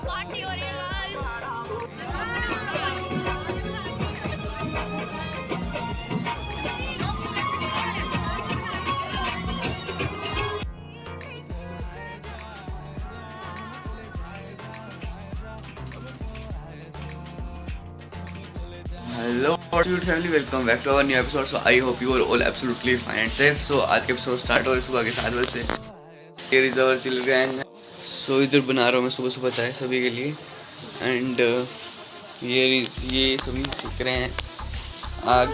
Party हो रही है hello family, welcome back to our new episode. So I hope you are all absolutely fine and safe. So आज के episode start हो रहे सुबह के 7 बजे से। Here is our children. So इधर बना रहा हूँ मैं सुबह सुबह चाय सभी के लिए। एंड ये सभी सीख रहे हैं आग।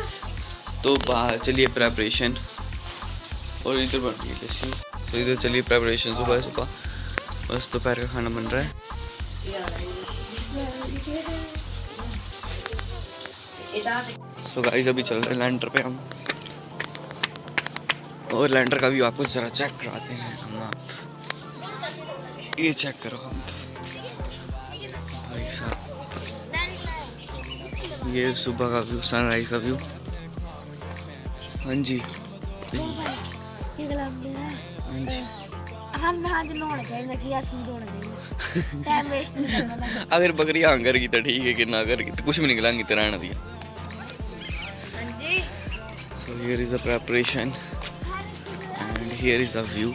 तो बाहर चलिए प्रेपरेशन, और इधर बन रही है लस्सी। तो इधर चलिए प्रेपरेशन सुबह सुबह। बस दोपहर का खाना बन रहा है। सो गाइस अभी चल रहे हैं लैंडर पे हम, और लैंडर का भी आपको जरा चेक कराते हैं हम। आप ये चेक करो हम भाई साहब, ये सुबह का व्यू, सनराइज का व्यू। हाँ जी हाँ जी। अगर बकरी आंगर की तो ठीक है, कि ना अगर की तो कुछ भी निकलांगी तो रहना दिया। So here is the preparation and here is the view,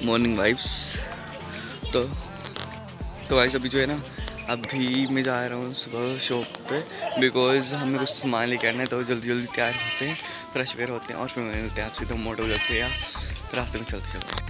morning vibes। तो गाइस अभी जो है ना, अभी मैं जा रहा हूँ सुबह शॉप पे, बिकॉज हमें कुछ सामान लेकर आना है। तो जल्दी जल्दी तैयार होते हैं, फ्रेश वेयर होते हैं, और फिर मिलते हैं आपसे तो मोटोव्लॉगर पे या रास्ते में चलते चलते।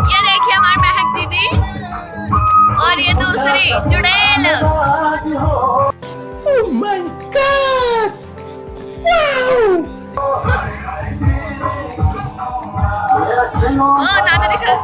ये देखिए हमारी महक दीदी और ये दूसरी चुड़ैल। Oh my god! ओ नाना दिख रहा।